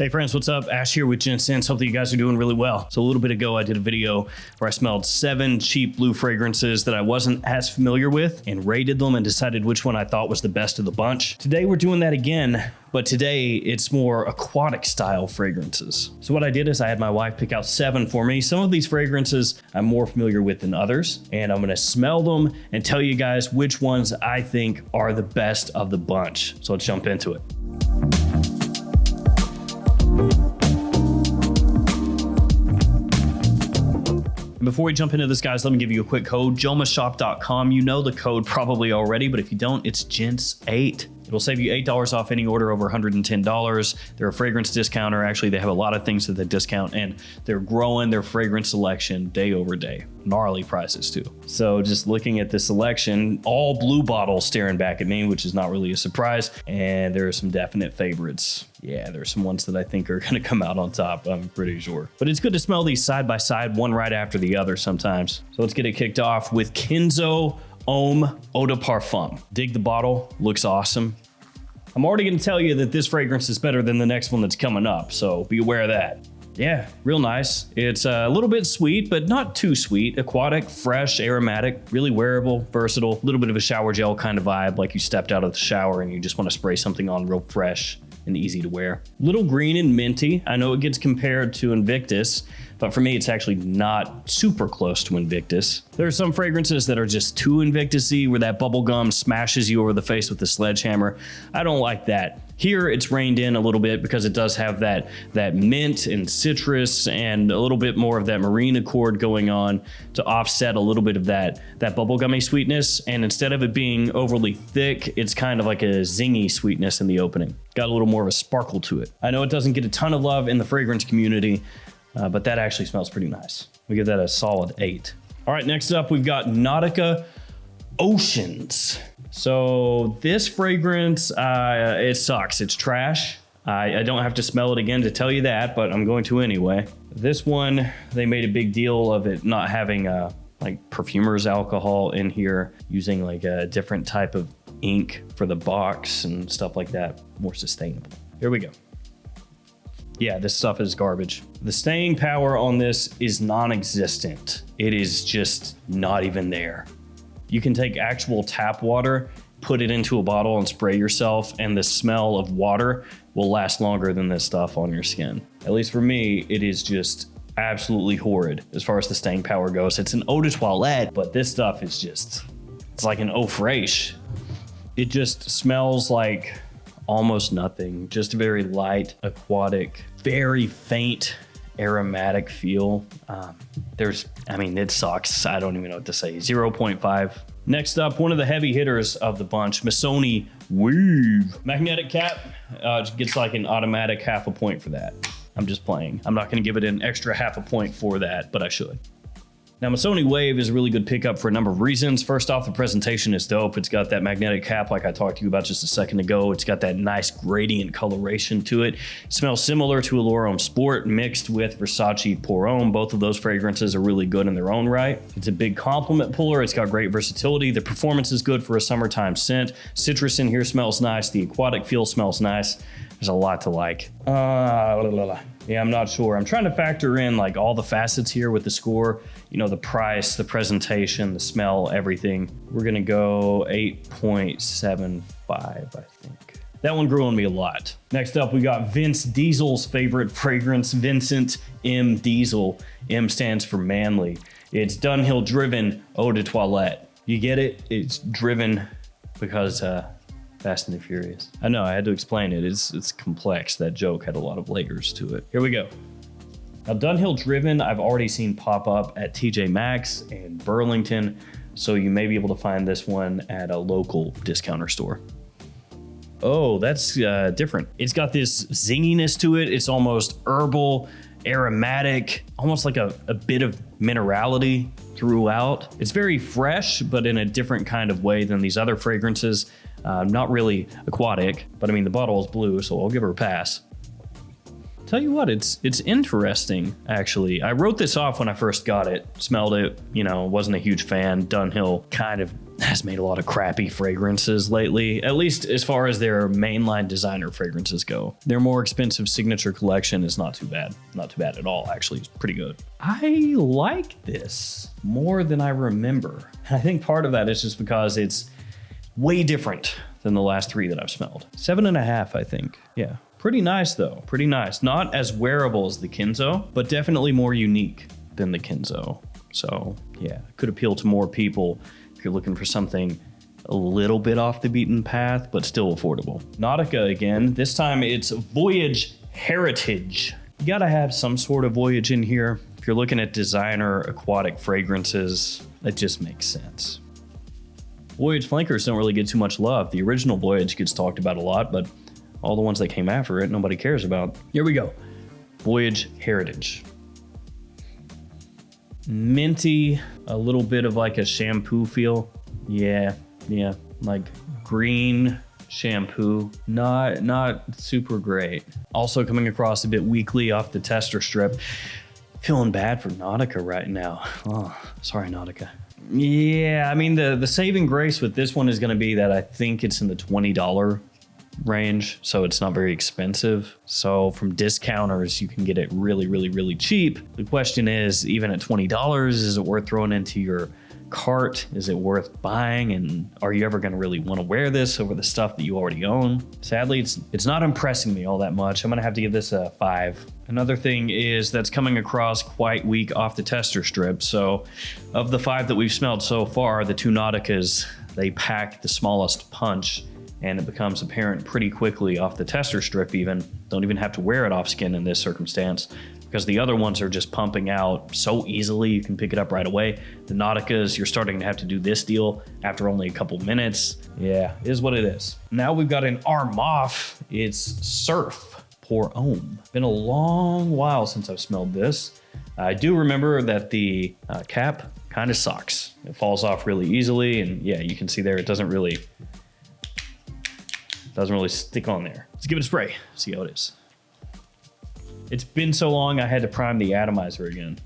Hey friends, what's up? Ash here with Gents. Hopefully you guys are doing really well. So a little bit ago, I did a video where I smelled 7 cheap blue fragrances that I wasn't as familiar with and rated them and decided which one I thought was the best of the bunch. Today we're doing that again, but today it's more aquatic style fragrances. So what I did is I had my wife pick out 7 for me. Some of these fragrances I'm more familiar with than others, and I'm gonna smell them and tell you guys which ones I think are the best of the bunch. So let's jump into it. Before we jump into this, guys, let me give you a quick code, jomashop.com. You know the code probably already, but if you don't, it's Gents8. It'll save you $8 off any order over $110. They're a fragrance discounter. Actually, they have a lot of things that they discount, and they're growing their fragrance selection day over day. Gnarly prices too. So just looking at the selection, all blue bottles staring back at me, which is not really a surprise. And there are some definite favorites. Yeah, there's some ones that I think are gonna come out on top, I'm pretty sure. But it's good to smell these side by side, one right after the other sometimes. So let's get it kicked off with Kenzo Homme Eau de Parfum. Dig the bottle, looks awesome. I'm already gonna tell you that this fragrance is better than the next one that's coming up, so be aware of that. Yeah, real nice. It's a little bit sweet, but not too sweet. Aquatic, fresh, aromatic, really wearable, versatile. A little bit of a shower gel kind of vibe, like you stepped out of the shower and you just want to spray something on real fresh and easy to wear. Little green and minty. I know it gets compared to Invictus, but for me, it's actually not super close to Invictus. There are some fragrances that are just too Invictus-y, where that bubble gum smashes you over the face with the sledgehammer. I don't like that. Here, it's reined in a little bit because it does have that mint and citrus and a little bit more of that marine accord going on to offset a little bit of that bubblegummy sweetness. And instead of it being overly thick, it's kind of like a zingy sweetness in the opening. Got a little more of a sparkle to it. I know it doesn't get a ton of love in the fragrance community, but that actually smells pretty nice. We give that a solid 8. All right, next up, we've got Nautica Oceans. So this fragrance, it sucks. It's trash. I don't have to smell it again to tell you that, but I'm going to anyway. This one, they made a big deal of it not having like perfumer's alcohol in here, using like a different type of ink for the box and stuff like that. More sustainable. Here we go. Yeah, this stuff is garbage. The staying power on this is non-existent. It is just not even there. You can take actual tap water, put it into a bottle and spray yourself, and the smell of water will last longer than this stuff on your skin. At least for me, it is just absolutely horrid as far as the staying power goes. It's an eau de toilette, but this stuff is just, it's like an eau fraiche. It just smells like almost nothing, just a very light, aquatic, very faint, aromatic feel. It sucks. I don't even know what to say. 0.5. Next up, one of the heavy hitters of the bunch, Missoni Wave. Magnetic cap, gets like an automatic ½ point for that. I'm just playing. I'm not gonna give it an extra ½ point for that, but I should. Now, Missoni Wave is a really good pickup for a number of reasons. First off, the presentation is dope. It's got that magnetic cap like I talked to you about just a second ago. It's got that nice gradient coloration to it. It smells similar to Allure Homme Sport mixed with Versace Pour Homme. Both of those fragrances are really good in their own right. It's a big compliment puller. It's got great versatility. The performance is good for a summertime scent. Citrus in here smells nice. The aquatic feel smells nice. There's a lot to like. Yeah, I'm not sure. I'm trying to factor in like all the facets here with the score. You know, the price, the presentation, the smell, everything. We're gonna go 8.75, I think. That one grew on me a lot. Next up, we got Vince Diesel's favorite fragrance, Vincent M. Diesel. M stands for manly. It's Dunhill Driven Eau de Toilette. You get it? It's driven because Fast and the Furious. I know, I had to explain it. It's complex. That joke had a lot of layers to it. Here we go. Now, Dunhill Driven, I've already seen pop up at TJ Maxx and Burlington, so you may be able to find this one at a local discounter store. Oh, that's different. It's got this zinginess to it. It's almost herbal, aromatic, almost like a bit of minerality throughout. It's very fresh, but in a different kind of way than these other fragrances. Not really aquatic, but I mean, the bottle is blue, so I'll give her a pass. Tell you what, it's interesting, actually. I wrote this off when I first got it, smelled it, you know, wasn't a huge fan. Dunhill kind of has made a lot of crappy fragrances lately, at least as far as their mainline designer fragrances go. Their more expensive signature collection is not too bad. Not too bad at all, actually. It's pretty good. I like this more than I remember. And I think part of that is just because it's way different than the last 3 that I've smelled. 7.5, I think. Yeah. Pretty nice though, pretty nice. Not as wearable as the Kenzo, but definitely more unique than the Kenzo. So yeah, could appeal to more people if you're looking for something a little bit off the beaten path, but still affordable. Nautica again, this time it's Voyage Heritage. You gotta have some sort of Voyage in here. If you're looking at designer aquatic fragrances, that just makes sense. Voyage flankers don't really get too much love. The original Voyage gets talked about a lot, but all the ones that came after it, nobody cares about. Here we go. Voyage Heritage. Minty, a little bit of like a shampoo feel. Yeah, like green shampoo. Not super great. Also coming across a bit weakly off the tester strip. Feeling bad for Nautica right now. Oh, sorry, Nautica. Yeah, I mean, the saving grace with this one is gonna be that I think it's in the $20 range, so it's not very expensive. So from discounters, you can get it really cheap. The question is, even at $20, is it worth throwing into your cart? Is it worth buying? And are you ever going to really want to wear this over the stuff that you already own? Sadly, it's not impressing me all that much. I'm going to have to give this a 5. Another thing is that's coming across quite weak off the tester strip. So of the 5 that we've smelled so far, the 2 Nauticas, they pack the smallest punch, and it becomes apparent pretty quickly off the tester strip even. Don't even have to wear it off skin in this circumstance, because the other ones are just pumping out so easily, you can pick it up right away. The Nauticas, you're starting to have to do this deal after only a couple minutes. Yeah, it is what it is. Now we've got an Armaf. It's Surf Pour Homme. Been a long while since I've smelled this. I do remember that the cap kind of sucks. It falls off really easily, and yeah, you can see there it doesn't really stick on there. Let's give it a spray, see how it is. It's been so long, I had to prime the atomizer again.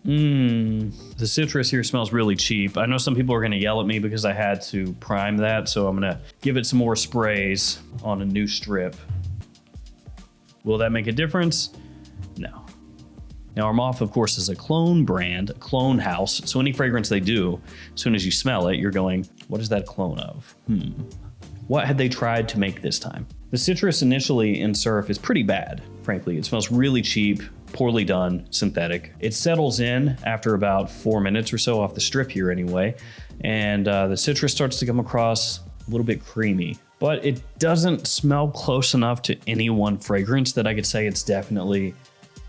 The citrus here smells really cheap. I know some people are gonna yell at me because I had to prime that, so I'm gonna give it some more sprays on a new strip. Will that make a difference? No. Now Armaf, of course, is a clone brand, a clone house. So any fragrance they do, as soon as you smell it, you're going, what is that a clone of? What had they tried to make this time? The citrus initially in Surf is pretty bad, frankly. It smells really cheap, poorly done, synthetic. It settles in after about 4 minutes or so off the strip here anyway, and the citrus starts to come across a little bit creamy, but it doesn't smell close enough to any one fragrance that I could say it's definitely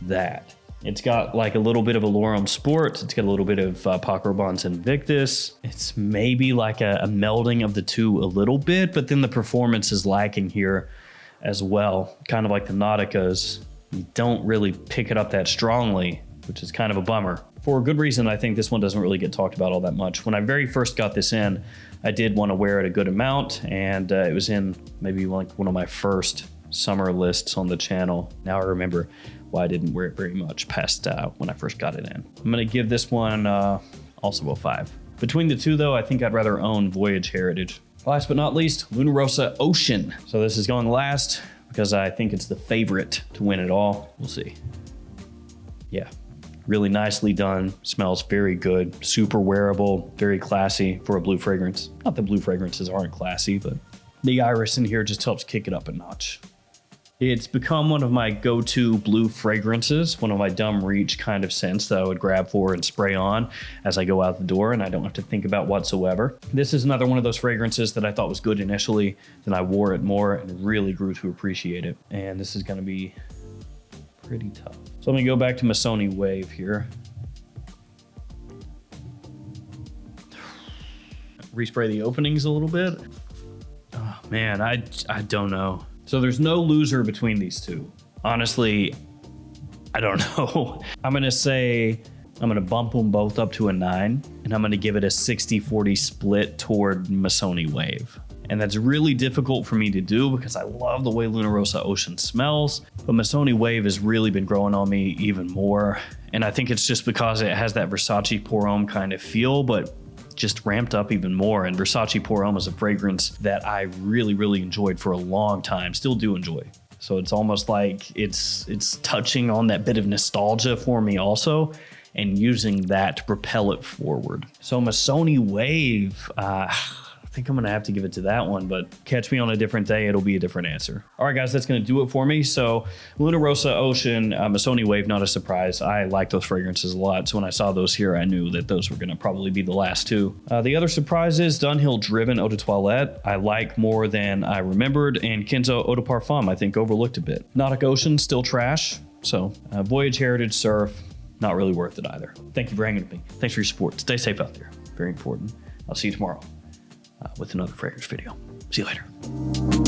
that. It's got like a little bit of Alorum Sport. It's got a little bit of Paco Rabanne's Invictus. It's maybe like a melding of the two a little bit, but then the performance is lacking here as well. Kind of like the Nauticas. You don't really pick it up that strongly, which is kind of a bummer. For a good reason, I think this one doesn't really get talked about all that much. When I very first got this in, I did want to wear it a good amount, and it was in maybe like one of my first summer lists on the channel. Now I remember why I didn't wear it very much past when I first got it in. I'm gonna give this one also a 5. Between the two though, I think I'd rather own Voyage Heritage. Last but not least, Rossa Ocean. So this is going last because I think it's the favorite to win it all. We'll see. Yeah, really nicely done. Smells very good, super wearable, very classy for a blue fragrance. Not that blue fragrances aren't classy, but the iris in here just helps kick it up a notch. It's become one of my go-to blue fragrances, one of my dumb reach kind of scents that I would grab for and spray on as I go out the door, and I don't have to think about whatsoever. This is another one of those fragrances that I thought was good initially, then I wore it more and really grew to appreciate it. And this is gonna be pretty tough. So let me go back to Missoni Wave here. Respray the openings a little bit. Oh man, I don't know. So there's no loser between these two. Honestly, I don't know. I'm gonna bump them both up to a 9, and I'm gonna give it a 60-40 split toward Missoni Wave. And that's really difficult for me to do because I love the way Rossa Ocean smells, but Missoni Wave has really been growing on me even more. And I think it's just because it has that Versace Pour Homme kind of feel, but just ramped up even more. And Versace Pour Homme is a fragrance that I really, really enjoyed for a long time, still do enjoy. So it's almost like it's touching on that bit of nostalgia for me also, and using that to propel it forward. So Missoni Wave, I think I'm gonna have to give it to that one, but catch me on a different day, it'll be a different answer. All right, guys, that's gonna do it for me. So Luna Rossa Ocean, Missoni Wave, not a surprise. I like those fragrances a lot. So when I saw those here, I knew that those were gonna probably be the last two. The other surprise is Dunhill Driven Eau de Toilette. I like more than I remembered, and Kenzo Eau de Parfum, I think overlooked a bit. Nautica Oceans, still trash. So Voyage Heritage Surf, not really worth it either. Thank you for hanging with me. Thanks for your support. Stay safe out there. Very important. I'll see you tomorrow with another fragrance video. See you later.